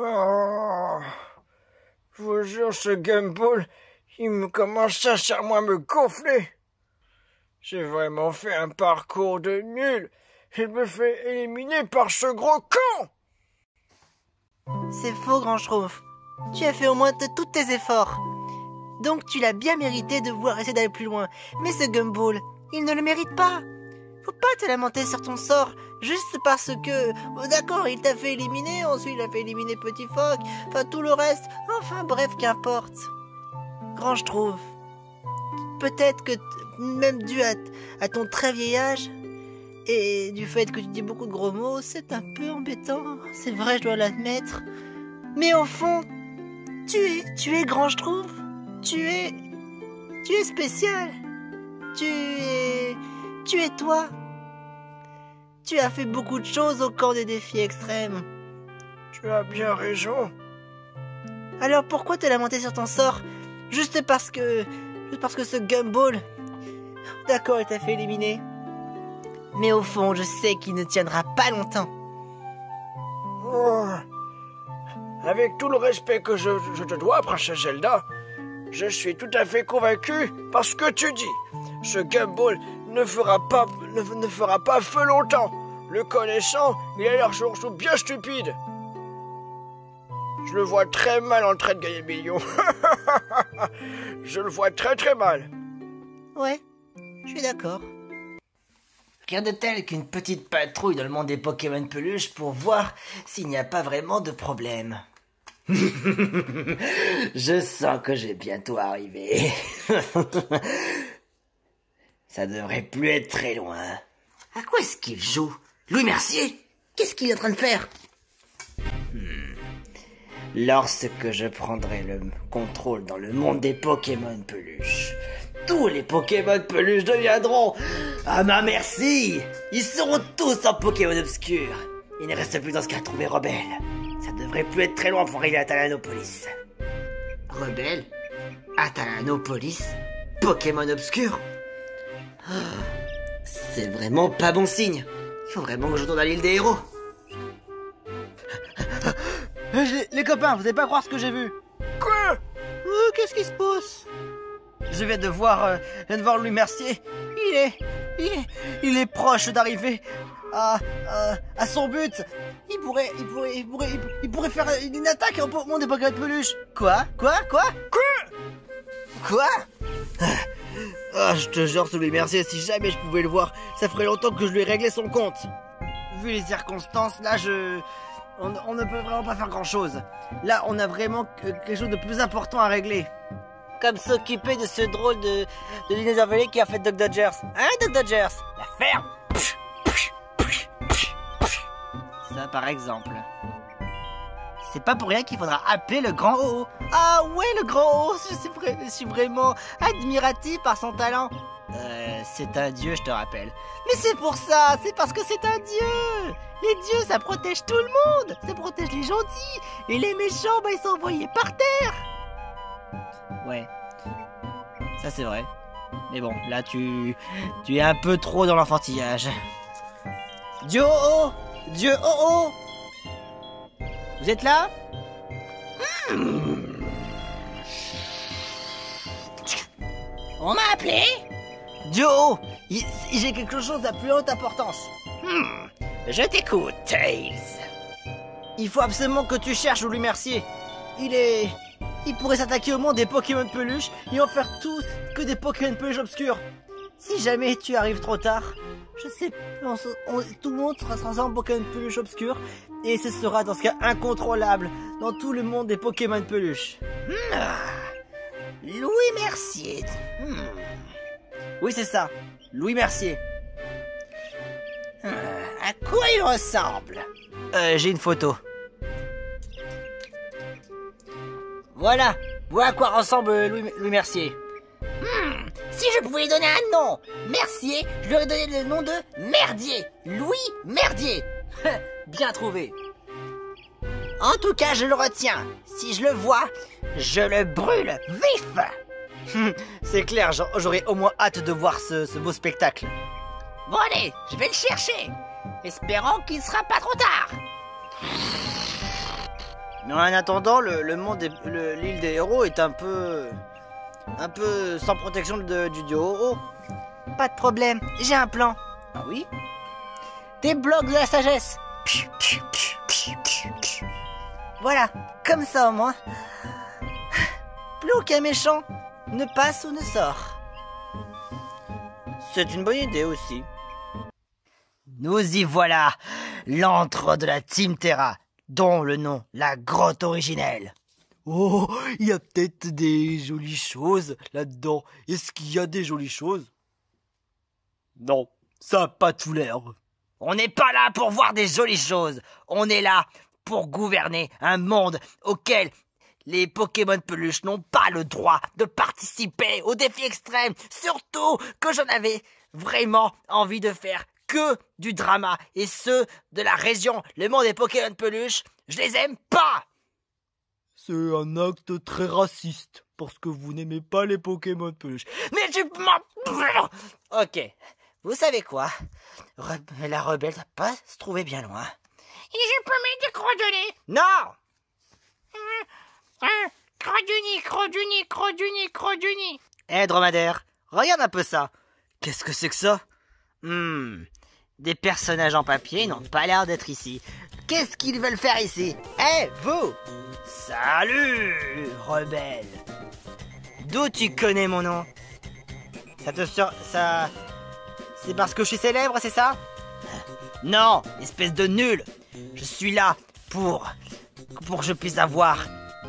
Oh, je vous jure, ce Gumball, il me commence sincèrement à me gonfler. J'ai vraiment fait un parcours de nul. Il me fait éliminer par ce gros con. C'est faux, Grand Schtroumpf. Tu as fait au moins tous tes efforts. Donc tu l'as bien mérité de vouloir essayer d'aller plus loin. Mais ce Gumball, il ne le mérite pas. Faut pas te lamenter sur ton sort juste parce que... Oh, d'accord, il t'a fait éliminer, ensuite il a fait éliminer Petit Phoque, enfin tout le reste. Enfin bref, qu'importe. Grand Schtroumpf, peut-être que même dû à ton très vieil âge et du fait que tu dis beaucoup de gros mots, c'est un peu embêtant. C'est vrai, je dois l'admettre. Mais au fond, tu es Grand Schtroumpf. Tu es spécial. Tu es toi. Tu as fait beaucoup de choses au camp des défis extrêmes. Tu as bien raison. Alors pourquoi te lamenter sur ton sort juste parce que ce Gumball... D'accord, il t'a fait éliminer. Mais au fond, je sais qu'il ne tiendra pas longtemps. Oh. Avec tout le respect que je te dois, Princesse Zelda, je suis tout à fait convaincu par ce que tu dis. Ce Gumball ne fera pas feu longtemps. Le connaissant, il a l'air surtout bien stupide. Je le vois très mal en train de gagner millions. Je le vois très très mal. Ouais, je suis d'accord. Rien de tel qu'une petite patrouille dans le monde des Pokémon peluches pour voir s'il n'y a pas vraiment de problème. Je sens que j'ai bientôt arrivé. Ça devrait plus être très loin. À quoi est-ce qu'il joue? Louis Mercier? Qu'est-ce qu'il est en train de faire? Lorsque je prendrai le contrôle dans le monde des Pokémon peluches, tous les Pokémon peluches deviendront à ma merci. Ils seront tous en Pokémon obscur. Il ne reste plus dans ce cas à trouver Rebelle. Ça devrait plus être très loin pour arriver à Talanopolis. Rebelle? À Talanopolis? Pokémon obscur? C'est vraiment pas bon signe. Il faut vraiment que je retourne à l'île des héros. Les copains, vous allez pas croire ce que j'ai vu. Quoi? Qu'est-ce qui se passe? Je viens de voir Louis Mercier. Il est proche d'arriver à son but. Il pourrait faire une attaque au monde des Pokémon de peluche. Quoi? Je te jure, ce Louis Mercier, si jamais je pouvais le voir, ça ferait longtemps que je lui ai réglé son compte. Vu les circonstances, là, on ne peut vraiment pas faire grand-chose. Là, on a vraiment quelque chose de plus important à régler. Comme s'occuper de ce drôle de dinosaure volé qui a fait Doc Dodgers. Hein, Doc Dodgers? La ferme. Ça, par exemple. C'est pas pour rien qu'il faudra appeler le Grand O. Ah ouais, le Grand O. Je suis vraiment admiratif par son talent. C'est un dieu, je te rappelle. Mais c'est pour ça, c'est parce que c'est un dieu. Les dieux, ça protège tout le monde. Ça protège les gentils. Et les méchants, ils sont envoyés par terre. Ouais, ça c'est vrai. Mais bon, là tu es un peu trop dans l'enfantillage. Dieu oh oh, vous êtes là? On m'a appelé? Dieu oh, j'ai quelque chose de plus haute importance. Je t'écoute, Tails. Il faut absolument que tu cherches Louis Mercier. Il pourrait s'attaquer au monde des Pokémon de peluche et en faire tous que des Pokémon de peluche obscurs. Si jamais tu arrives trop tard, je sais, tout le monde sera transformé en Pokémon de peluche obscurs et ce sera dans ce cas incontrôlable dans tout le monde des Pokémon de peluche. Louis Mercier. Oui, c'est ça, Louis Mercier. À quoi il ressemble? J'ai une photo. Voilà à quoi ressemble Louis Mercier. Si je pouvais lui donner un nom, Mercier, je lui aurais donné le nom de Merdier. Louis Merdier. Bien trouvé. En tout cas, je le retiens. Si je le vois, je le brûle vif. C'est clair, j'aurais au moins hâte de voir ce beau spectacle. Bon allez, je vais le chercher. Espérant qu'il ne sera pas trop tard. Mais en attendant, l'île des héros est un peu sans protection du dieu Oro. Pas de problème, j'ai un plan. Ah oui? Des blocs de la sagesse. Voilà, comme ça au moins. Plus aucun méchant ne passe ou ne sort. C'est une bonne idée aussi. Nous y voilà, l'antre de la Team Terra, dont le nom, la grotte originelle. Oh, il y a peut-être des jolies choses là-dedans. Est-ce qu'il y a des jolies choses? Non, ça a pas tout l'air. On n'est pas là pour voir des jolies choses. On est là pour gouverner un monde auquel les Pokémon peluches n'ont pas le droit de participer aux défis extrêmes. Surtout que j'en avais vraiment envie de faire que du drama. Et ceux de la région, le monde des Pokémon peluches, je les aime pas. C'est un acte très raciste, parce que vous n'aimez pas les Pokémon peluches. Mais tu m'en... Ok, vous savez quoi? La rebelle doit pas se trouver bien loin. Et je peux mettre des coordonnées. Non! Croduni. Hé, dromadaire, regarde un peu ça. Qu'est-ce que c'est que ça? Des personnages en papier n'ont pas l'air d'être ici. Qu'est-ce qu'ils veulent faire ici? Hé, vous! Salut, rebelle. D'où tu connais mon nom? Ça... C'est parce que je suis célèbre, c'est ça? Non, espèce de nul. Je suis là pour que je puisse avoir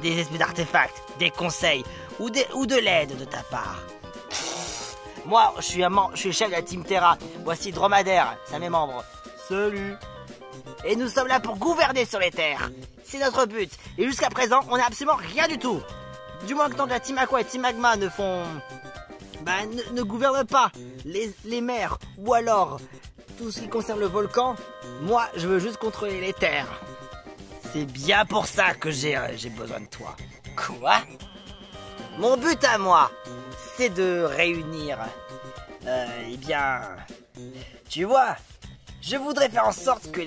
des espèces d'artefacts, des conseils ou de l'aide de ta part. Moi, je suis le chef de la Team Terra. Voici Dromadaire, c'est mes membres. Salut. Et nous sommes là pour gouverner sur les terres. C'est notre but. Et jusqu'à présent, on n'a absolument rien du tout. Du moins que tant que la Team Aqua et Team Magma ne gouvernent pas les mers ou alors tout ce qui concerne le volcan, moi, je veux juste contrôler les terres. C'est bien pour ça que j'ai besoin de toi. Quoi? Mon but à moi, c'est de réunir... tu vois, je voudrais faire en sorte que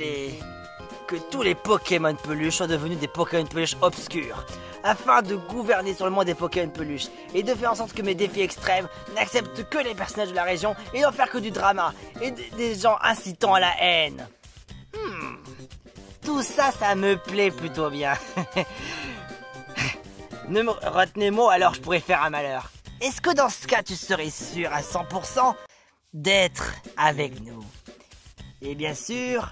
tous les Pokémon peluches soient devenus des Pokémon peluches obscurs, afin de gouverner sur le monde des Pokémon peluches, et de faire en sorte que mes défis extrêmes n'acceptent que les personnages de la région, et d'en faire que du drama, et des gens incitant à la haine. Tout ça, ça me plaît plutôt bien. Ne me retenez mot, alors je pourrais faire un malheur. Est-ce que dans ce cas, tu serais sûr à 100% d'être avec nous? Et bien sûr,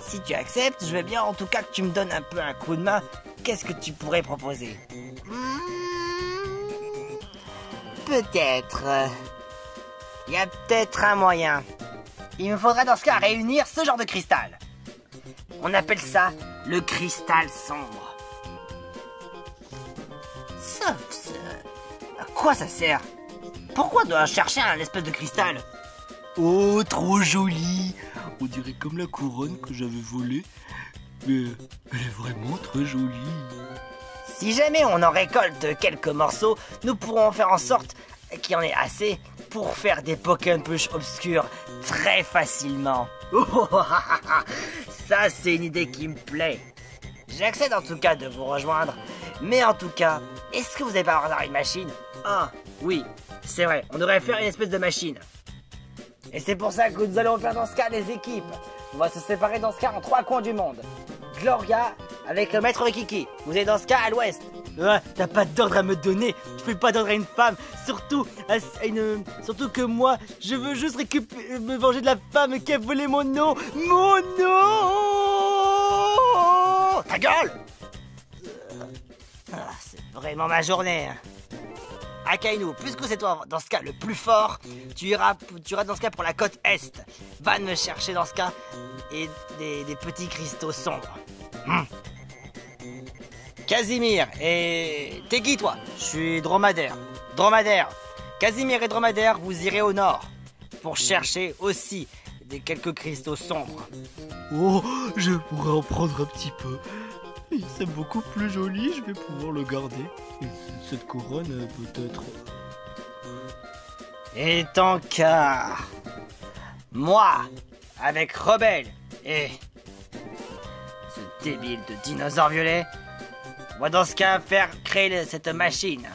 si tu acceptes, je veux bien en tout cas que tu me donnes un peu un coup de main. Qu'est-ce que tu pourrais proposer? Peut-être. Il y a peut-être un moyen. Il me faudrait dans ce cas réunir ce genre de cristal. On appelle ça le cristal sombre. Ça, à quoi ça sert? Pourquoi dois-je chercher un espèce de cristal? Oh, trop joli. On dirait comme la couronne que j'avais volée. Mais elle est vraiment très jolie. Si jamais on en récolte quelques morceaux, nous pourrons faire en sorte qu'il y en ait assez pour faire des Pokémon peluches obscurs très facilement. Ça, c'est une idée qui me plaît. J'accepte en tout cas de vous rejoindre. Mais en tout cas, est-ce que vous avez pas par hasard une machine? Ah, oui, c'est vrai, on devrait faire une espèce de machine. Et c'est pour ça que nous allons faire dans ce cas des équipes. On va se séparer dans ce cas en 3 coins du monde. Gloria avec le maître Kiki. Vous êtes dans ce cas à l'ouest. T'as pas d'ordre à me donner. Tu fais pas d'ordre à une femme. Surtout que moi, je veux juste me venger de la femme qui a volé mon nom. Mon nom. Ta gueule. C'est vraiment ma journée. Akainu, puisque c'est toi dans ce cas le plus fort, tu iras dans ce cas pour la côte est. Va me chercher dans ce cas et des petits cristaux sombres. Casimir, et t'es qui toi? Je suis Dromadaire. Casimir et Dromadaire, vous irez au nord pour chercher aussi quelques cristaux sombres. Oh, je pourrais en prendre un petit peu. C'est beaucoup plus joli, je vais pouvoir le garder. Et cette couronne, peut-être... Et tant qu'à... moi, avec Rebelle et... ce débile de dinosaure violet, On va dans ce cas faire créer cette machine.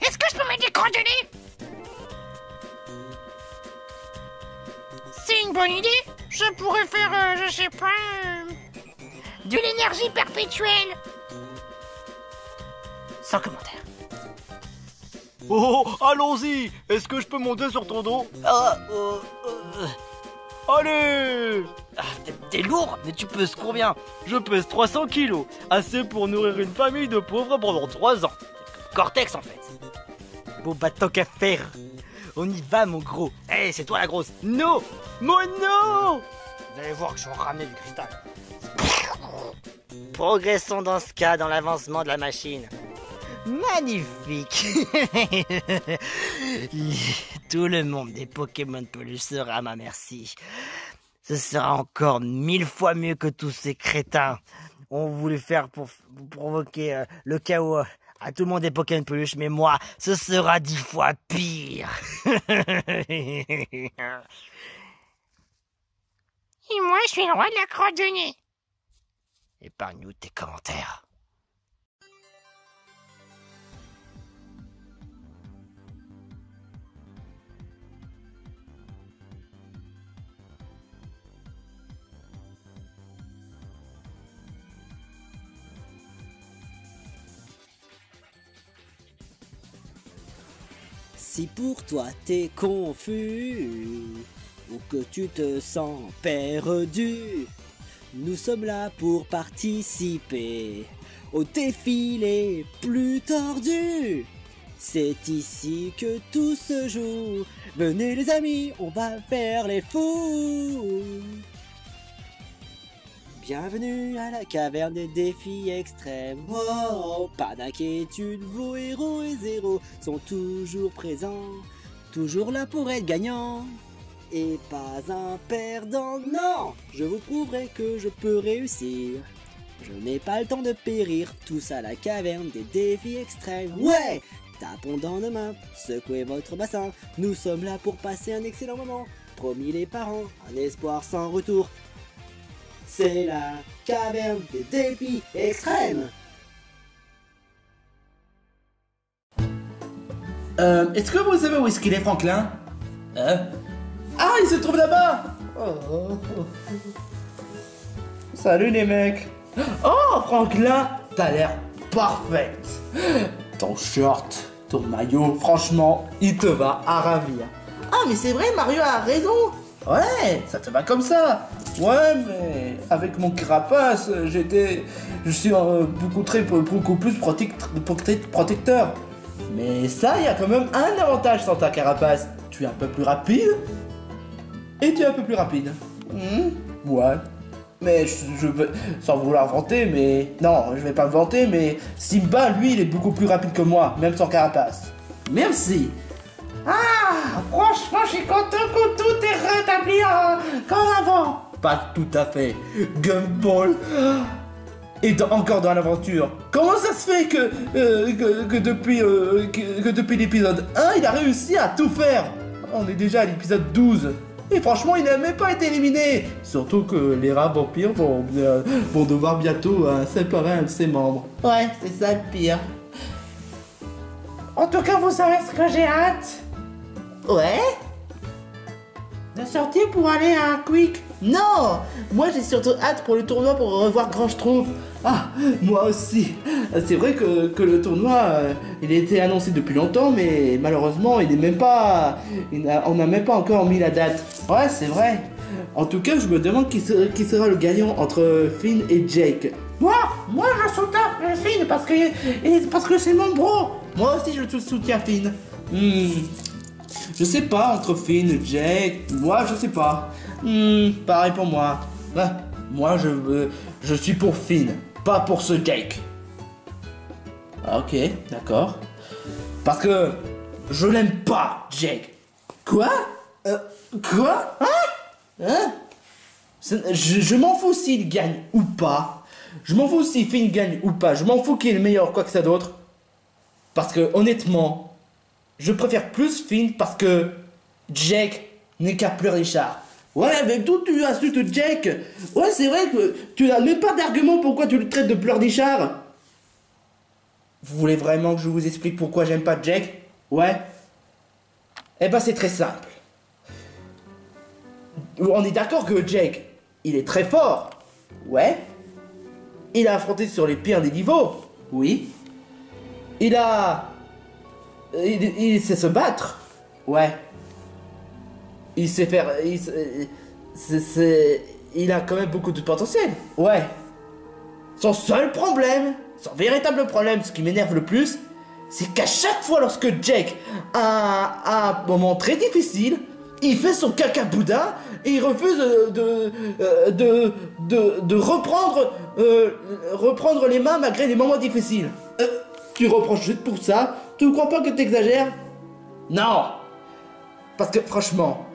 Est-ce que je peux mettre des coordonnées? C'est une bonne idée. Je pourrais faire, je sais pas, de l'énergie perpétuelle. Sans commentaire. Oh, allons-y. Est-ce que je peux monter sur ton dos? Allez! Ah, t'es lourd, mais tu pèses combien? Je pèse 300 kilos, assez pour nourrir une famille de pauvres pendant 3 ans. Cortex en fait. Bon bah tant qu'à faire. On y va mon gros. Eh, c'est toi la grosse. No! Mono! Vous allez voir que je vais en ramener du cristal. Progressons dans ce cas dans l'avancement de la machine. Magnifique. Tout le monde des Pokémon peluches sera à ma merci. Ce sera encore 1000 fois mieux que tous ces crétins ont voulu faire pour provoquer le chaos à tout le monde des Pokémon peluches, mais moi, ce sera 10 fois pire. Et moi, je suis le roi de la coordonnée. Épargne-nous tes commentaires. Si pour toi t'es confus ou que tu te sens perdu, nous sommes là pour participer aux défis les plus tordus. C'est ici que tout se joue. Venez les amis, on va faire les fous. Bienvenue à la caverne des défis extrêmes. Oh, pas d'inquiétude, vos héros et zéros sont toujours présents, toujours là pour être gagnants. Et pas un perdant, non. Je vous prouverai que je peux réussir. Je n'ai pas le temps de périr, tous à la caverne des défis extrêmes. Ouais! Tapons dans nos mains, secouez votre bassin. Nous sommes là pour passer un excellent moment. Promis les parents, un espoir sans retour. C'est la caverne des défis extrêmes. Est-ce que vous savez où est-ce qu'il est, Franklin? Hein? Ah, il se trouve là-bas! Oh. Salut les mecs! Oh, Franklin, t'as l'air parfaite! Ton short, ton maillot, franchement, il te va à ravir. Ah, mais c'est vrai, Mario a raison! Ouais, ça te va comme ça! Ouais, mais avec mon carapace, je suis beaucoup plus protecteur. Mais ça, il y a quand même un avantage sans ta carapace. Tu es un peu plus rapide. Et tu es un peu plus rapide. Ouais. Mais je veux, sans vouloir vanter, mais... Non, je vais pas me vanter, mais Simba, lui, il est beaucoup plus rapide que moi, même sans carapace. Merci. Ah, franchement, je suis content que tout est rétabli comme avant. Pas tout à fait. Gumball est encore dans l'aventure. Comment ça se fait que depuis l'épisode 1, il a réussi à tout faire? On est déjà à l'épisode 12. Et franchement, il n'a même pas été éliminé. Surtout que les rats vampires vont devoir bientôt séparer un de ses membres. Ouais, c'est ça le pire. En tout cas, vous savez ce que j'ai hâte? Ouais? De sortir pour aller à un Quick? Non! Moi, j'ai surtout hâte pour le tournoi pour revoir Grand Schtroumpf. Ah, moi aussi. C'est vrai que le tournoi, il a été annoncé depuis longtemps, mais malheureusement, on n'a même pas encore mis la date. Ouais, c'est vrai. En tout cas, je me demande qui sera le gagnant entre Finn et Jake. Moi, je soutiens Finn parce que c'est mon bro. Moi aussi, je soutiens Finn. Je sais pas, entre Finn et Jake, moi, je sais pas. Pareil pour moi. Moi, je suis pour Finn, pas pour ce Jake. Ok, d'accord. Parce que je l'aime pas, Jake. Quoi? Quoi? Hein? Je m'en fous s'il gagne ou pas. Je m'en fous si Finn gagne ou pas. Je m'en fous qu'il est le meilleur, quoi que ça d'autre. Parce que, honnêtement, je préfère plus Finn parce que Jake n'est qu'un pleurnichard. Ouais, mais tout tu insultes Jake. Ouais, c'est vrai que tu n'as même pas d'argument pourquoi tu le traites de pleurnichard. Vous voulez vraiment que je vous explique pourquoi j'aime pas Jake? Ouais. Eh ben c'est très simple. On est d'accord que Jake, il est très fort. Ouais. Il a affronté sur les pires des niveaux. Oui. Il sait se battre. Ouais. Il sait faire... Il a quand même beaucoup de potentiel. Ouais. Son seul problème, son véritable problème, ce qui m'énerve le plus, c'est qu'à chaque fois lorsque Jake a un moment très difficile, il fait son caca boudin et il refuse de reprendre les mains malgré les moments difficiles. Tu reproches juste pour ça? Tu ne crois pas que t'exagères? Non. Parce que franchement...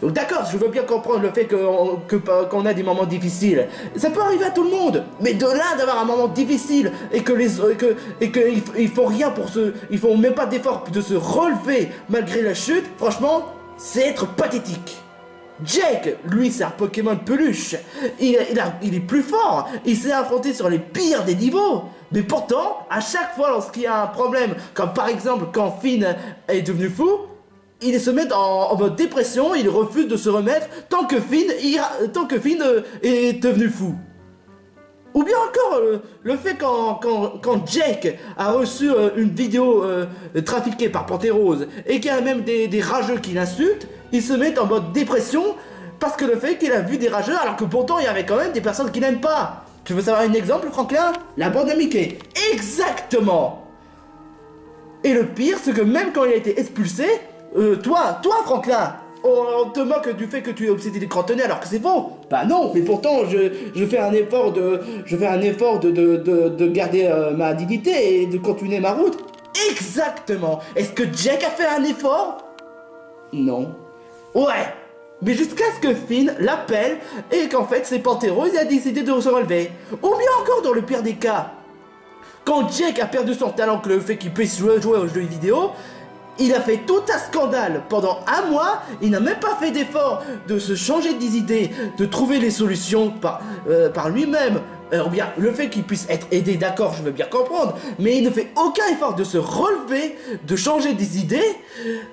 D'accord, je veux bien comprendre le fait qu'on a des moments difficiles. Ça peut arriver à tout le monde. Mais de là d'avoir un moment difficile et ils font rien pour ils font même pas d'effort de se relever malgré la chute, franchement, c'est être pathétique. Jake, lui, c'est un Pokémon de peluche. Il est plus fort. Il s'est affronté sur les pires des niveaux. Mais pourtant, à chaque fois lorsqu'il y a un problème, comme par exemple quand Finn est devenu fou, il se met en mode dépression, il refuse de se remettre tant que Finn est devenu fou. Ou bien encore le fait quand Jake a reçu une vidéo trafiquée par Pantérose et qu'il y a même des rageux qui l'insultent, il se met en mode dépression parce que le fait qu'il a vu des rageux alors que pourtant il y avait quand même des personnes qui n'aiment pas. Tu veux savoir un exemple, Franklin? La bande à Mickey. Exactement. Et le pire, c'est que même quand il a été expulsé, toi Franklin, on te moque du fait que tu es obsédé des crantonnés alors que c'est faux. Bah non, mais pourtant je fais un effort de garder ma dignité et de continuer ma route. Exactement. Est-ce que Jake a fait un effort? Non. Ouais. Mais jusqu'à ce que Finn l'appelle et qu'en fait c'est Pantérose et a décidé de se relever. Ou bien encore dans le pire des cas, quand Jake a perdu son talent que le fait qu'il puisse jouer aux jeux vidéo, il a fait tout un scandale pendant un mois, il n'a même pas fait d'effort de se changer des idées, de trouver les solutions par lui-même. Ou bien le fait qu'il puisse être aidé, d'accord, je veux bien comprendre, mais il ne fait aucun effort de se relever, de changer des idées,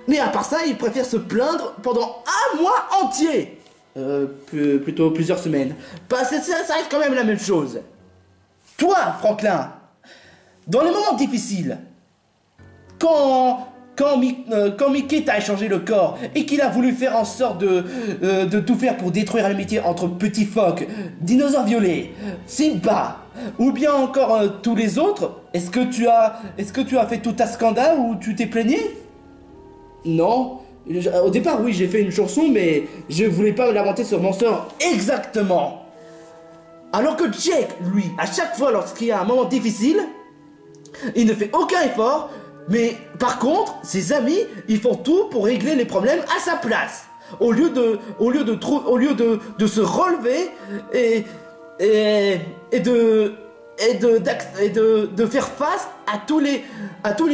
mais à part ça, il préfère se plaindre pendant un mois entier. Plutôt plusieurs semaines. Bah, ça reste quand même la même chose. Toi, Franklin, dans les moments difficiles, quand Mickey t'a échangé le corps et qu'il a voulu faire en sorte de tout faire pour détruire l'amitié entre Petit Phoque, Dinosaure Violet, Simba, ou bien encore tous les autres, est-ce que tu as fait tout un scandale ou tu t'es plaigné? Non. Au départ, oui, j'ai fait une chanson, mais je voulais pas me lamenter sur mon sort. Exactement. Alors que Jake, lui, à chaque fois lorsqu'il y a un moment difficile, il ne fait aucun effort. Mais par contre, ses amis, ils font tout pour régler les problèmes à sa place. Au lieu de se relever et de faire face à tous les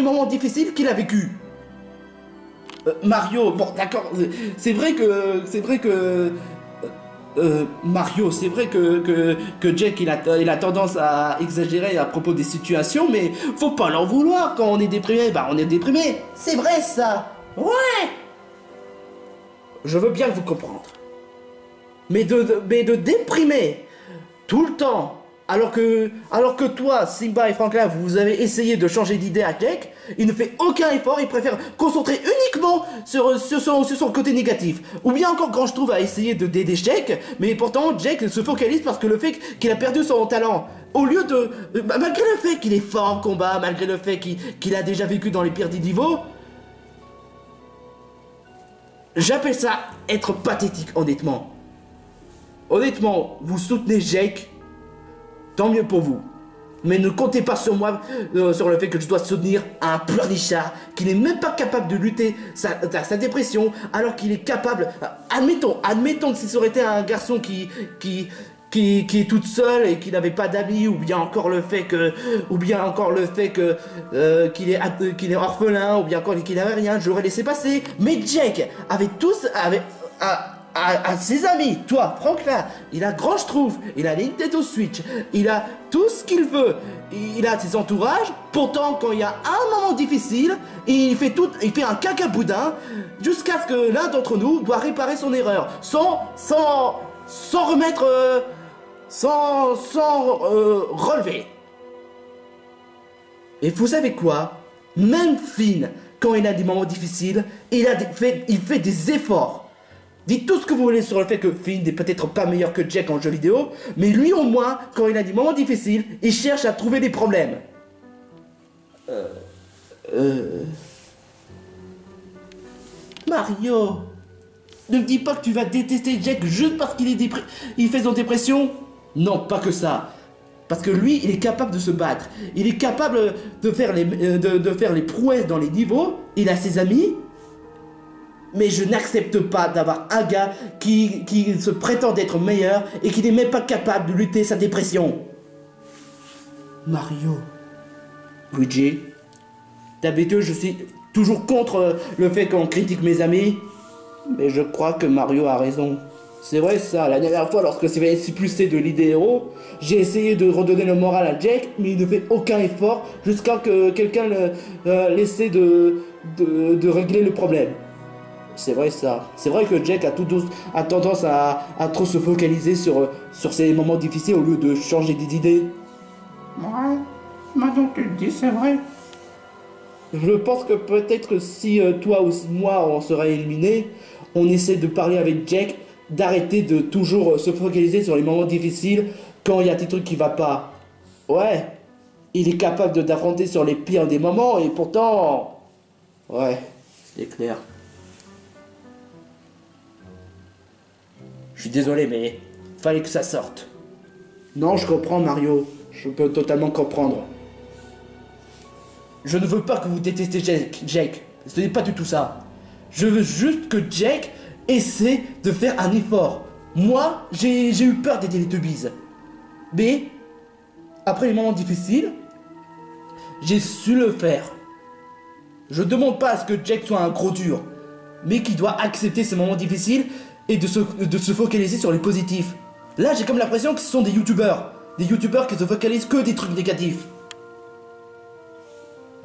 moments difficiles qu'il a vécu. Mario, bon d'accord, c'est vrai que Mario, c'est vrai que Jake il a tendance à exagérer à propos des situations, mais faut pas l'en vouloir. Quand on est déprimé, bah on est déprimé. C'est vrai ça. Ouais. Je veux bien vous comprendre. Mais de déprimer tout le temps, alors que toi, Simba et Franklin, vous avez essayé de changer d'idée à Jake, il ne fait aucun effort, il préfère concentrer uniquement sur son côté négatif. Ou bien encore quand je trouve à essayer d'aider Jake, mais pourtant Jake se focalise parce que le fait qu'il a perdu son talent. Au lieu de... malgré le fait qu'il est fort en combat, malgré le fait qu'il a déjà vécu dans les pires des niveaux, j'appelle ça être pathétique, honnêtement. Honnêtement, vous soutenez Jake, tant mieux pour vous. Mais ne comptez pas sur moi, sur le fait que je dois soutenir un pleurnichard qui n'est même pas capable de lutter sa dépression, alors qu'il est capable... Admettons que si ça aurait été un garçon qui est toute seule et qui n'avait pas d'amis, ou bien encore le fait que qu'il est orphelin, ou bien encore qu'il n'avait rien, j'aurais laissé passer. Mais Jake avait à ses amis. Toi, Franklin, il a Grand Schtroumpf, il a Nintendo Switch, il a tout ce qu'il veut. Il a ses entourages. Pourtant, quand il y a un moment difficile, il fait un caca boudin jusqu'à ce que l'un d'entre nous doit réparer son erreur sans remettre, sans relever. Et vous savez quoi? Même Finn, quand il a des moments difficiles, il fait des efforts. Dites tout ce que vous voulez sur le fait que Finn n'est peut-être pas meilleur que Jake en jeu vidéo, mais lui au moins, quand il a des moments difficiles, il cherche à trouver des problèmes. Mario, ne me dis pas que tu vas détester Jake juste parce qu'il fait son dépression. Non, pas que ça. Parce que lui, il est capable de se battre. Il est capable de faire les prouesses dans les niveaux. Il a ses amis. Mais je n'accepte pas d'avoir un gars qui se prétend d'être meilleur et qui n'est même pas capable de lutter sa dépression. Mario. Luigi. D'habitude, je suis toujours contre le fait qu'on critique mes amis. Mais je crois que Mario a raison. C'est vrai ça, la dernière fois lorsque c'est expulsé de l'idée héros, j'ai essayé de redonner le moral à Jake, mais il ne fait aucun effort jusqu'à que quelqu'un essaie de régler le problème. C'est vrai ça. C'est vrai que Jake a tendance à trop se focaliser sur ses moments difficiles au lieu de changer des idées. Ouais, maintenant que tu le dis, c'est vrai. Je pense que peut-être si toi ou moi on serait éliminés, on essaie de parler avec Jake, d'arrêter de toujours se focaliser sur les moments difficiles quand il y a des trucs qui va pas. Ouais, il est capable d'affronter sur les pires des moments et pourtant... Ouais, c'est clair. Je suis désolé mais fallait que ça sorte. Non, je comprends Mario, je peux totalement comprendre. Je ne veux pas que vous détestiez Jake, ce n'est pas du tout ça. Je veux juste que Jake essaie de faire un effort. Moi, j'ai eu peur des Teletubbies. Mais, après les moments difficiles, j'ai su le faire. Je ne demande pas à ce que Jake soit un gros dur, mais qu'il doit accepter ces moments difficiles et de se focaliser sur les positifs. Là, j'ai comme l'impression que ce sont des youtubeurs. Des youtubeurs qui se focalisent que des trucs négatifs.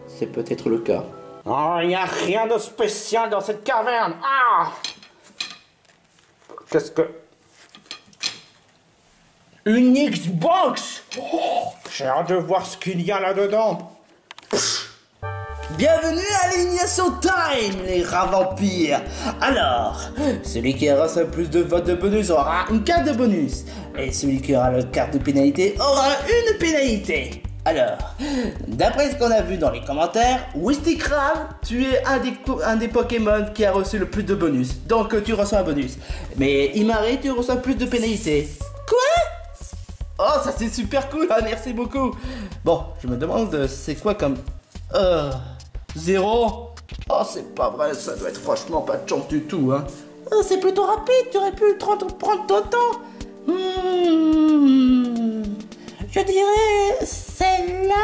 C'est peut-être le cas. Oh, il n'y a rien de spécial dans cette caverne. Ah! Qu'est-ce que... Une Xbox! Oh, j'ai hâte de voir ce qu'il y a là-dedans. Bienvenue à l'élimination time, les rats vampires. Alors, celui qui aura le plus de votes de bonus aura une carte de bonus. Et celui qui aura la carte de pénalité aura une pénalité. Alors, d'après ce qu'on a vu dans les commentaires, Wistikram, tu es un des Pokémon qui a reçu le plus de bonus. Donc tu reçois un bonus. Mais Imari, tu reçois plus de pénalité. Quoi? Oh, ça c'est super cool, ah, merci beaucoup. Bon, je me demande, c'est quoi comme... 0. Oh, c'est pas vrai, ça doit être franchement pas de chance du tout, hein. Oh, c'est plutôt rapide, tu aurais pu prendre ton temps. Je dirais celle-là.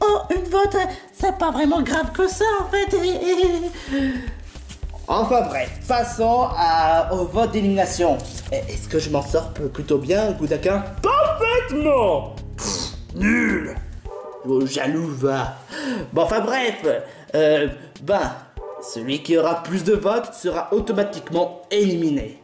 Oh, une vote, c'est pas vraiment grave que ça en fait. Enfin bref, passons au vote d'élimination. Est-ce que je m'en sors plutôt bien, Gudaka? Parfaitement. Nul. Oh, jaloux, va. Bon, enfin bref, celui qui aura plus de votes sera automatiquement éliminé.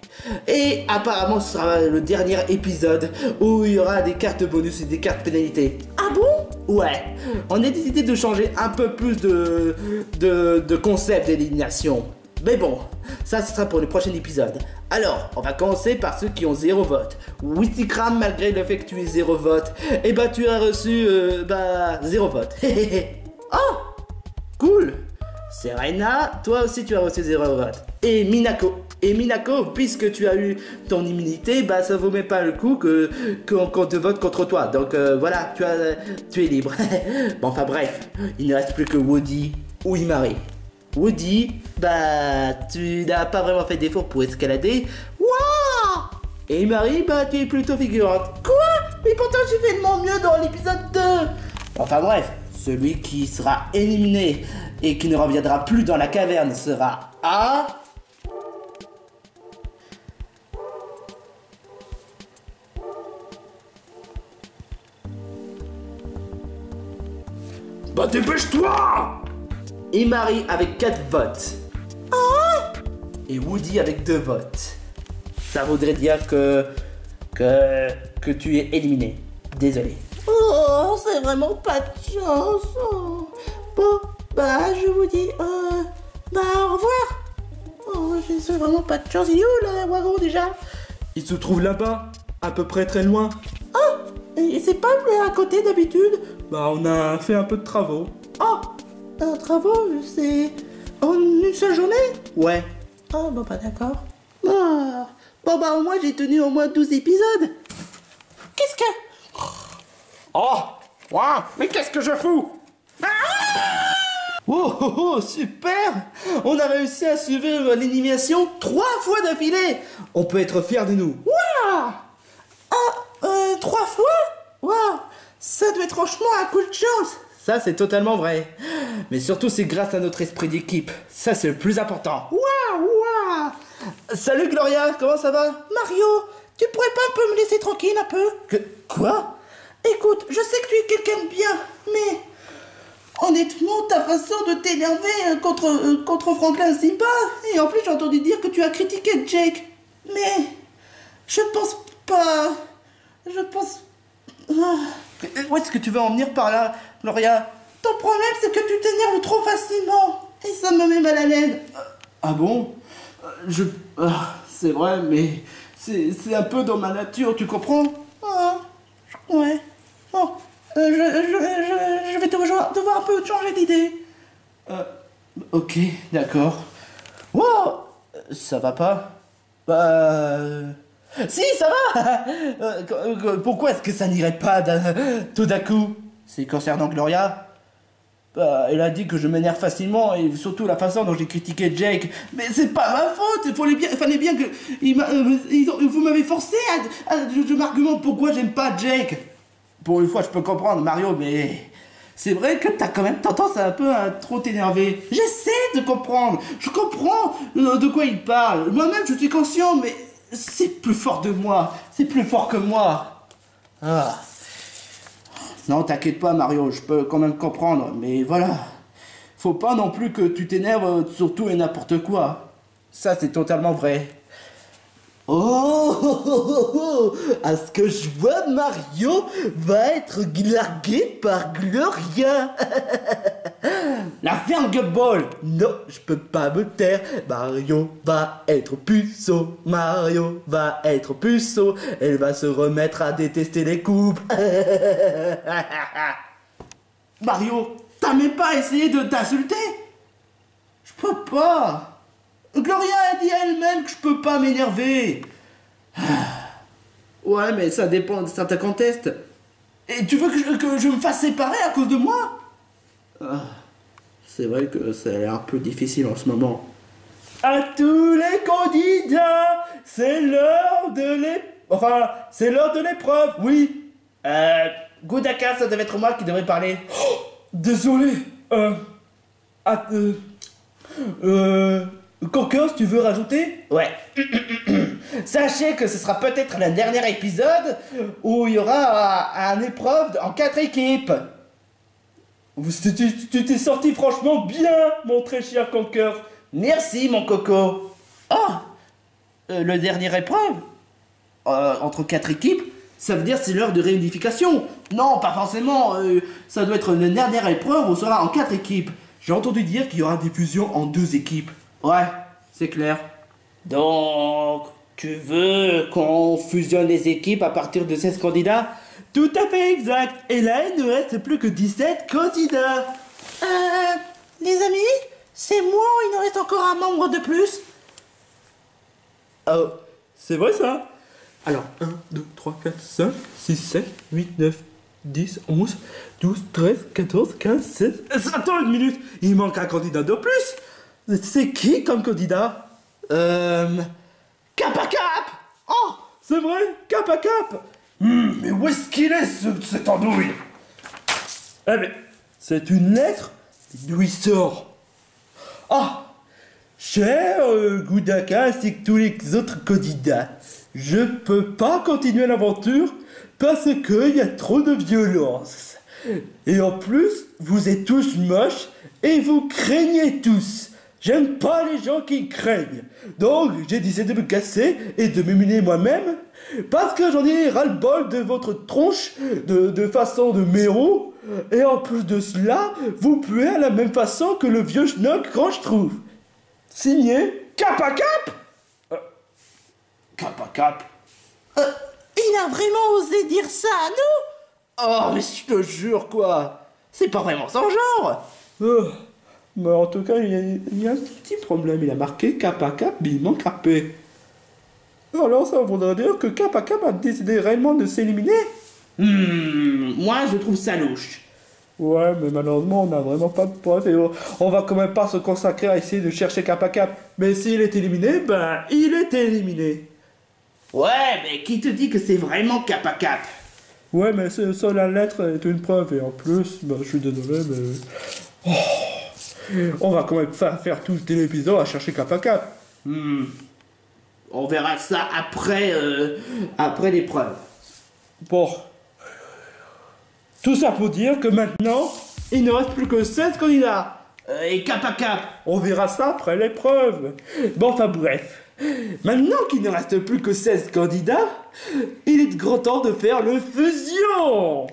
Et apparemment ce sera le dernier épisode où il y aura des cartes bonus et des cartes pénalités. Ah bon? Ouais, on a décidé de changer un peu plus de concept d'élimination. Mais bon, ça ce sera pour le prochain épisode. Alors, on va commencer par ceux qui ont 0 vote. Wistikram, malgré le fait que tu aies 0 vote, et tu as reçu 0 vote. Oh, cool. Serena, toi aussi tu as reçu 0 vote. Et Minako, puisque tu as eu ton immunité, ça vaut même pas le coup qu'on te vote contre toi. Donc voilà, tu es libre. Bon, enfin bref, il ne reste plus que Woody ou Imari. Woody, tu n'as pas vraiment fait d'effort pour escalader. Waouh! Et Imari, tu es plutôt figurante. Quoi? Mais pourtant j'ai fait de mon mieux dans l'épisode 2. Enfin bref, celui qui sera éliminé et qui ne reviendra plus dans la caverne sera Bah dépêche-toi! Et Marie avec 4 votes. Et Woody avec 2 votes. Ça voudrait dire que tu es éliminé. Désolé. Oh, c'est vraiment pas de chance. Oh. Bon, bah, je vous dis, bah, au revoir. Oh, j'ai vraiment pas de chance. Il est où, le wagon, déjà? Il se trouve là-bas, à peu près très loin. Et c'est pas à côté d'habitude? Bah, on a fait un peu de travaux. Oh, travaux, c'est en une seule journée? Ouais. Oh, bon, bah, d'accord. Ah. Bon, bah, au moins, j'ai tenu au moins 12 épisodes. Qu'est-ce que... Oh! Wow! Mais qu'est-ce que je fous? Oh, super! On a réussi à suivre l'élimination 3 fois d'affilée. On peut être fiers de nous. Waouh! 3 fois? Waouh! Ça doit être franchement un coup de chance. Ça, c'est totalement vrai. Mais surtout, c'est grâce à notre esprit d'équipe. Ça, c'est le plus important. Waouh! Salut Gloria, comment ça va? Mario, tu pourrais pas un peu me laisser tranquille un peu? Quoi? Écoute, je sais que tu es quelqu'un de bien, mais... Honnêtement, ta façon de t'énerver contre Franklin Simba, et en plus j'ai entendu dire que tu as critiqué Jake. Mais... Je pense pas... Je pense... Où est-ce que tu veux en venir par là, Gloria? Ton problème, c'est que tu t'énerves trop facilement. Et ça me met mal à l'aise. Ah bon? C'est vrai, mais c'est un peu dans ma nature, tu comprends? Ouais. Bon, je vais devoir un peu changer d'idée. Ok, d'accord. Wow, ça va pas? Bah... Si, ça va. Pourquoi est-ce que ça n'irait pas tout d'un coup? C'est concernant Gloria? Bah, elle a dit que je m'énerve facilement et surtout la façon dont j'ai critiqué Jake. Mais c'est pas ma faute, il fallait bien que... vous m'avez forcé je m'argumente pourquoi j'aime pas Jake. Pour une fois, je peux comprendre, Mario, mais... C'est vrai que t'as quand même tendance à un peu à trop t'énerver. J'essaie de comprendre. Je comprends de quoi il parle. Moi-même, je suis conscient, mais... C'est plus fort de moi. C'est plus fort que moi. Ah... Non, t'inquiète pas, Mario, je peux quand même comprendre, mais voilà. Faut pas non plus que tu t'énerves sur tout et n'importe quoi. Ça, c'est totalement vrai. À ce que je vois, Mario va être largué par Gloria. La ferme Gumball. Non, je peux pas me taire. Mario va être puceau. Mario va être puceau. Elle va se remettre à détester les couples. Mario, t'as même pas essayé de t'insulter? Je peux pas. Gloria a dit à elle-même que je peux pas m'énerver. Ouais, mais ça dépend de certains contextes. Et tu veux que je me fasse séparer à cause de moi? C'est vrai que c'est un peu difficile en ce moment. À tous les candidats, c'est l'heure de l'épreuve, oui. Goudaka, ça devait être moi qui devrais parler. Désolé. Coquin, tu veux rajouter? Ouais. Sachez que ce sera peut-être le dernier épisode où il y aura une épreuve en 4 équipes. Tu t'es sorti franchement bien, mon très cher Conker. Merci, mon coco. Le dernier épreuve entre 4 équipes, ça veut dire c'est l'heure de réunification. Non, pas forcément. Ça doit être la dernière épreuve où on sera en 4 équipes. J'ai entendu dire qu'il y aura des fusions en 2 équipes. Ouais, c'est clair. Donc, tu veux qu'on fusionne les équipes à partir de 16 candidats? Tout à fait exact. Et là, il ne reste plus que 17 candidats. Les amis, c'est moi ou il nous reste encore un membre de plus? Oh, c'est vrai ça? Alors, 1, 2, 3, 4, 5, 6, 7, 8, 9, 10, 11, 12, 13, 14, 15, 16... Attends une minute, il manque un candidat de plus. C'est qui comme candidat? Cap à Cap. Oh, c'est vrai, Cap à Cap. Mais où est-ce qu'il est, cette andouille? Eh mais, c'est une lettre d'où il sort. Cher Goudaka ainsi que tous les autres candidats, je peux pas continuer l'aventure parce qu'il y a trop de violence. Et en plus, vous êtes tous moches et vous craignez tous. J'aime pas les gens qui craignent. Donc, j'ai décidé de me casser et de m'éliminer moi-même. Parce que j'en ai ras-le-bol de votre tronche de façon de méro. Et en plus de cela, vous puez à la même façon que le vieux schnock quand je trouve. Signé Cap à Cap. Cap à Cap. Il a vraiment osé dire ça à nous? Oh, mais je te jure, quoi. C'est pas vraiment son genre. Mais en tout cas, il y a un petit problème. Il a marqué Cap à Cap, mais il manque un P. Alors ça voudrait dire que Cap à Cap a décidé réellement de s'éliminer? Moi, je trouve ça louche. Ouais, mais malheureusement, on n'a vraiment pas de preuves et on va quand même pas se consacrer à essayer de chercher Cap à Cap. Mais s'il est éliminé, ben, il est éliminé. Ouais, mais qui te dit que c'est vraiment Cap à Cap? Ouais, mais ça, la lettre est une preuve. Et en plus, ben, je suis désolé, mais... on va quand même faire tout l'épisode à chercher Cap à Cap. On verra ça après l'épreuve. Bon. Tout ça pour dire que maintenant, il ne reste plus que 16 candidats. Et Cap à Cap? On verra ça après l'épreuve. Bon, enfin bref. Maintenant qu'il ne reste plus que 16 candidats, il est grand temps de faire le fusion.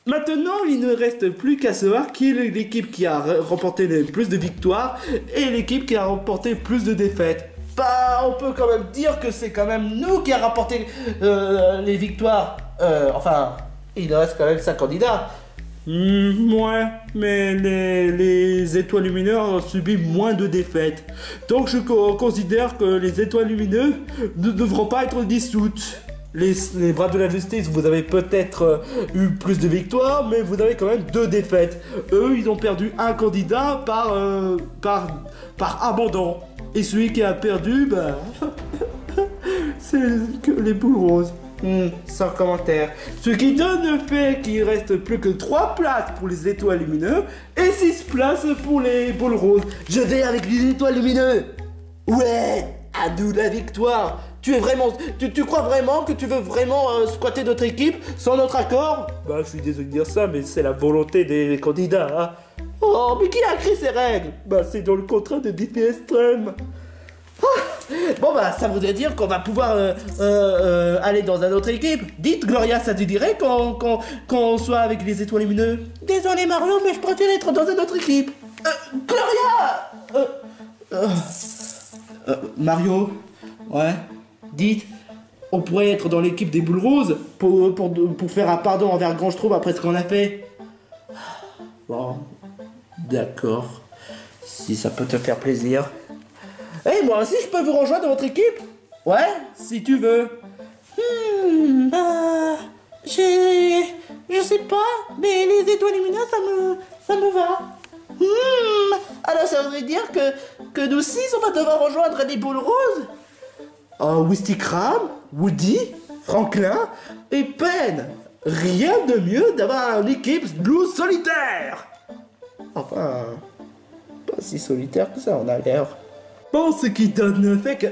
Maintenant, il ne reste plus qu'à savoir qui est l'équipe qui a remporté le plus de victoires et l'équipe qui a remporté le plus de défaites. Bah, on peut quand même dire que c'est quand même nous qui a remporté les victoires. Enfin, il reste quand même 5 candidats. Ouais, mais les étoiles lumineuses ont subi moins de défaites. Donc je considère que les étoiles lumineuses ne devront pas être dissoutes. Les bras de la justice, vous avez peut-être eu plus de victoires, mais vous avez quand même 2 défaites. Eux, ils ont perdu un candidat par abandon. Et celui qui a perdu, bah, c'est que les boules roses. Sans commentaire. Ce qui donne le fait qu'il reste plus que 3 places pour les étoiles lumineuses et 6 places pour les boules roses. Je vais avec les étoiles lumineuses. Ouais, à nous la victoire. Tu crois vraiment que tu veux vraiment squatter notre équipe sans notre accord? Bah, je suis désolé de dire ça, mais c'est la volonté des candidats. Hein. Oh, mais qui a écrit ces règles? Bah, c'est dans le contrat de défi extrême. Bon bah ça voudrait dire qu'on va pouvoir aller dans une autre équipe. Dites Gloria, ça te dirait qu'on soit avec les étoiles lumineuses? Désolé Mario, mais je préfère être dans une autre équipe. Gloria Mario? Ouais? Dites, on pourrait être dans l'équipe des boules roses pour faire un pardon envers Grand Schtroumpf après ce qu'on a fait. Bon, d'accord. Si ça peut te faire plaisir. Eh, moi aussi, je peux vous rejoindre dans votre équipe? Ouais, si tu veux. Je sais pas, mais les étoiles lumineuses, ça me va. Alors ça voudrait dire que nous 6, on va devoir rejoindre les boules roses? Oh, Wistikram, Woody, Franklin et Pen. Rien de mieux d'avoir une équipe Blue solitaire. Enfin, pas si solitaire que ça, on a l'air. Bon, ce qui donne le fait que...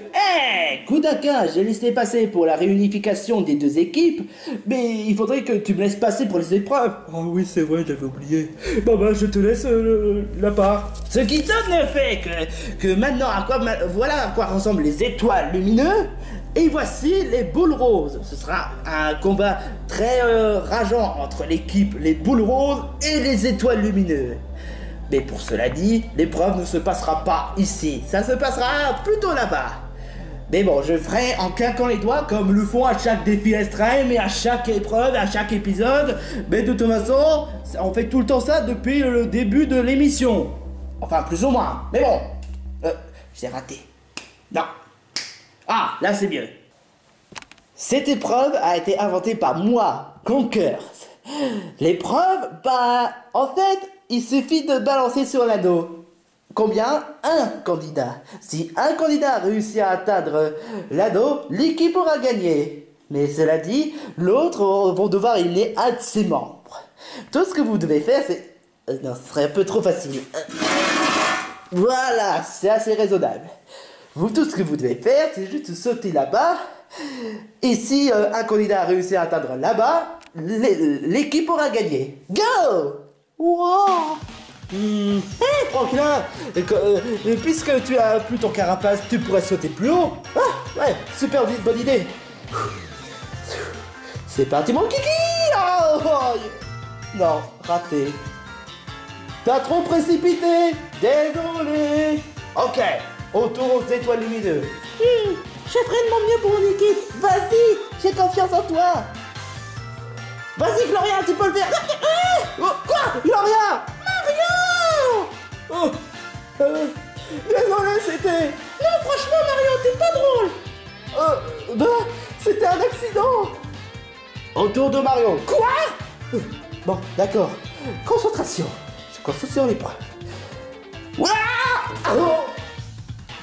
Kudaka, j'ai laissé passer pour la réunification des 2 équipes, mais il faudrait que tu me laisses passer pour les épreuves. Oh oui, c'est vrai, j'avais oublié. Bon bah, je te laisse la part. Ce qui donne le fait que maintenant, voilà à quoi ressemblent les étoiles lumineuses, et voici les boules roses. Ce sera un combat très rageant entre l'équipe les boules roses et les étoiles lumineuses. Mais pour cela dit, l'épreuve ne se passera pas ici, ça se passera plutôt là-bas. Mais bon, je ferai en claquant les doigts comme le font à chaque défi extrême et à chaque épreuve, à chaque épisode. Mais de toute façon, on fait tout le temps ça depuis le début de l'émission. Enfin, plus ou moins. Mais bon, j'ai raté. Non. Ah, là c'est mieux. Cette épreuve a été inventée par moi, Conkers. L'épreuve, bah, en fait, il suffit de balancer sur l'anneau. Combien? Un candidat. Si un candidat réussit à atteindre l'anneau, l'équipe aura gagné. Mais cela dit, l'autre vont devoir éliminer un de ses membres. Tout ce que vous devez faire, c'est... non, ce serait un peu trop facile. Voilà, c'est assez raisonnable. Tout ce que vous devez faire, c'est juste sauter là-bas. Et si un candidat a réussi à atteindre là-bas, l'équipe aura gagné. Go! Wow! Hé, Franklin, puisque tu as plus ton carapace, tu pourrais sauter plus haut. Ah, ouais, super bonne idée. C'est parti, mon kiki! Oh, oh. Non, raté. T'as trop précipité. Désolé. Ok, on tourne aux étoiles lumineuses. Je ferai de mon mieux pour mon équipe. Vas-y, j'ai confiance en toi. Vas-y, Gloria, tu peux le faire. Oh, quoi? Gloria! Mario! Oh, désolé, c'était... Non, franchement, Mario, t'es pas drôle. Bah, c'était un accident. Autour de Mario. Quoi? Bon, d'accord. Concentration. Je concentre sur l'épreuve. Ouah! Oh!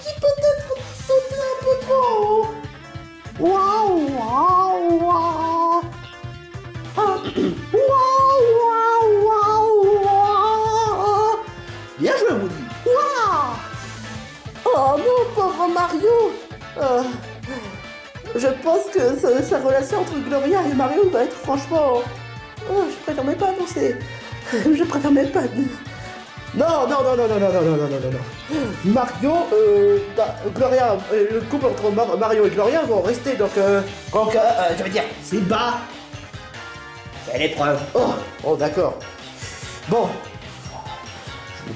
J'ai peut-être sauté un peu trop haut. Waouh, waouh, waouh. Waouh, waouh, waouh, waouh. Bien joué, Woody. Waouh. Oh non, pauvre Mario. Je pense que sa relation entre Gloria et Mario va être franchement... je préfère même pas annoncer. Je préfère même pas... Non. Mario, Gloria, le couple entre Mario et Gloria vont rester donc... je veux dire, c'est bas. C'est l'épreuve. Oh, d'accord. Bon. Je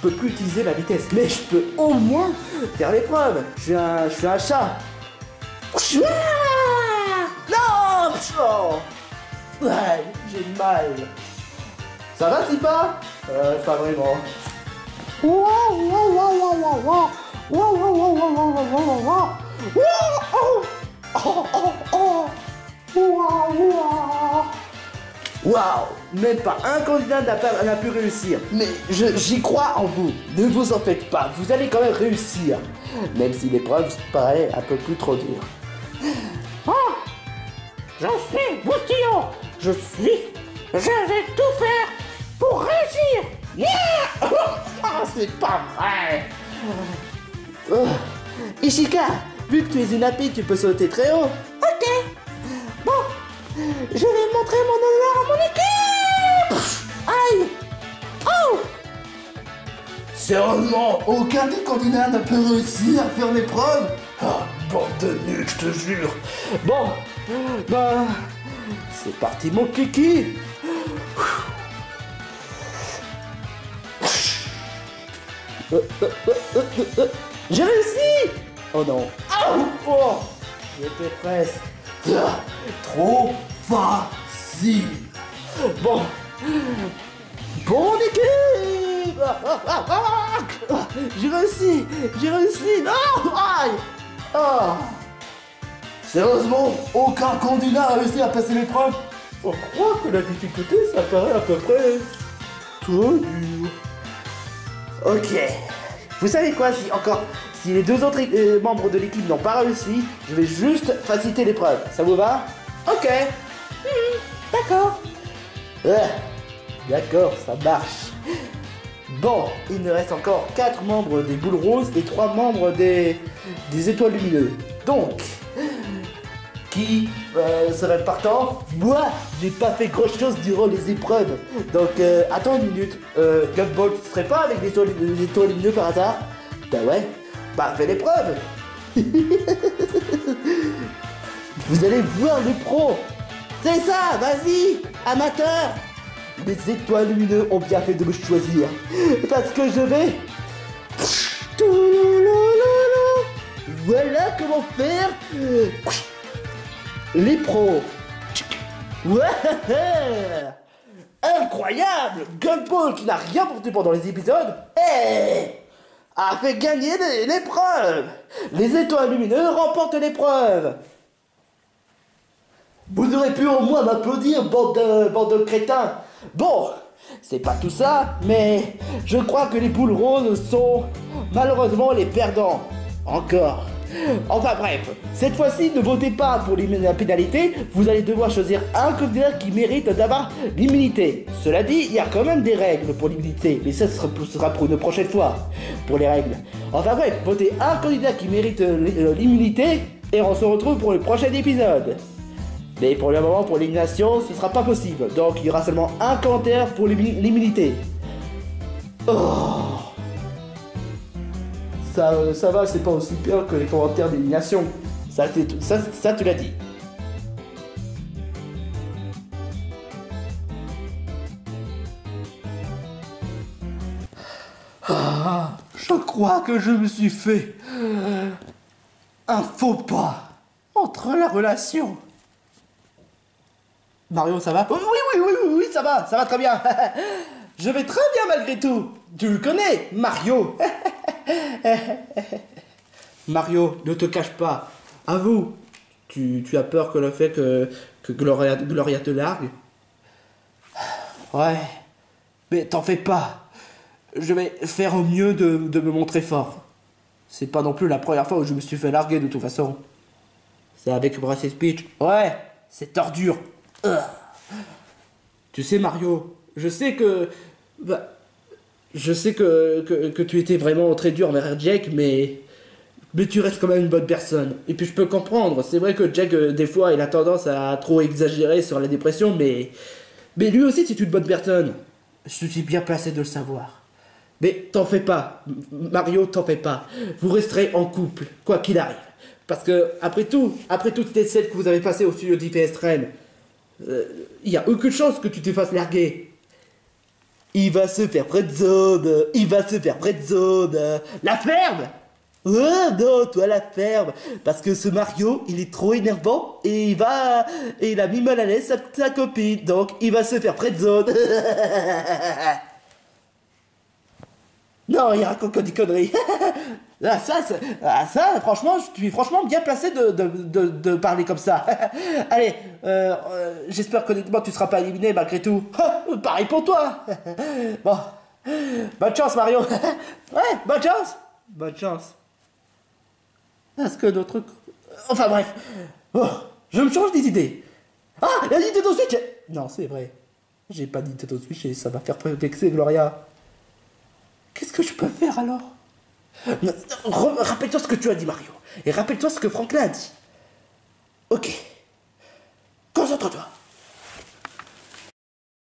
peux plus utiliser la vitesse, mais je peux au moins faire l'épreuve. Je suis un chat. Non! Ouais, j'ai mal. Ça va, Sipa? Pas vraiment. Waouh! Même pas un candidat n'a pu réussir. Mais j'y crois en vous. Ne vous en faites pas, vous allez quand même réussir. Même si l'épreuve paraît un peu plus trop dure. Je suis Boustillon. Je vais tout faire pour réussir. Yeah! C'est pas vrai. Ishika, vu que tu es une lapine, tu peux sauter très haut. Ok. Bon, je vais montrer mon honneur à mon équipe. Aïe. Oh. Sérieusement, aucun des candidats n'a pu réussir à faire l'épreuve. Bande de nuls, je te jure. Bon, bah, c'est parti mon kiki. J'ai réussi. Oh non. Oh, j'étais presque. Trop facile. Bon équipe. J'ai réussi. Non. Aïe. Sérieusement, aucun candidat a réussi à passer l'épreuve. On croit que la difficulté, ça paraît à peu près trop dur. Ok. Vous savez quoi, si les deux autres membres de l'équipe n'ont pas réussi, je vais juste faciliter l'épreuve. Ça vous va? Ok. D'accord. D'accord, ça marche. Bon, il nous reste encore 4 membres des boules roses et 3 membres des étoiles lumineuses. Donc, qui serait partant? Moi, j'ai pas fait grand chose durant les épreuves. Donc, attends une minute. Gumball, tu serais pas avec les étoiles lumineuses par hasard? Bah ouais, bah fais l'épreuve. Vous allez voir les pros. C'est ça, vas-y, amateur. Les étoiles lumineuses ont bien fait de me choisir. Parce que je vais... Voilà comment faire les pros. Ouais. Incroyable. Gumball, qui n'a rien porté pendant les épisodes, a fait gagner l'épreuve. Les étoiles lumineuses remportent l'épreuve. Vous aurez pu au moins m'applaudir, bande de crétins. Bon, c'est pas tout ça, mais je crois que les poules roses sont malheureusement les perdants. Encore. Enfin bref, cette fois-ci, ne votez pas pour la pénalité, vous allez devoir choisir un candidat qui mérite d'avoir l'immunité. Cela dit, il y a quand même des règles pour l'immunité, mais ça sera pour une prochaine fois, pour les règles. Enfin bref, votez un candidat qui mérite l'immunité, et on se retrouve pour le prochain épisode. Mais pour le moment, pour l'élimination, ce sera pas possible. Donc il y aura seulement un commentaire pour l'immunité. Oh. Ça va, c'est pas aussi pire que les commentaires d'élimination. Ça, tu l'as dit. Ah, je crois que je me suis fait un faux pas entre la relation. Mario, ça va? Oui, ça va très bien. Je vais très bien malgré tout. Tu le connais, Mario. Mario, ne te cache pas. Avoue, tu as peur que le fait que Gloria te largue? Ouais, mais t'en fais pas. Je vais faire au mieux de me montrer fort. C'est pas non plus la première fois où je me suis fait larguer de toute façon. C'est avec Brass Speech. Ouais, c'est tordure. Tu sais Mario, je sais que tu étais vraiment très dur envers Jake, mais tu restes quand même une bonne personne. Et puis je peux comprendre, c'est vrai que Jake des fois il a tendance à trop exagérer sur la dépression, mais lui aussi c'est une bonne personne. Je suis bien placé de le savoir. Mais t'en fais pas, Mario, t'en fais pas. Vous resterez en couple, quoi qu'il arrive. Parce que après toutes les scènes que vous avez passées au studio d'IPS-Rennes, il y a aucune chance que tu te fasses larguer. Il va se faire friendzone. La ferme. Oh non, toi la ferme. Parce que ce Mario, il est trop énervant et il a mis mal à l'aise sa copine. Donc il va se faire friendzone. Non, il raconte que des conneries. Ça, franchement, je suis franchement bien placé de parler comme ça. Allez, j'espère qu'honnêtement tu seras pas éliminé malgré tout. Pareil pour toi. Bon, bonne chance Mario. Ouais, bonne chance. Bonne chance. Est-ce que notre... Enfin bref. Oh, je me change des idées. Ah, la Nintendo Switch. Non, c'est vrai. J'ai pas de Nintendo Switch et ça va faire vexer Gloria. Qu'est-ce que je peux faire alors? Rappelle-toi ce que tu as dit Mario. Et rappelle-toi ce que Franklin a dit. Ok. Concentre-toi.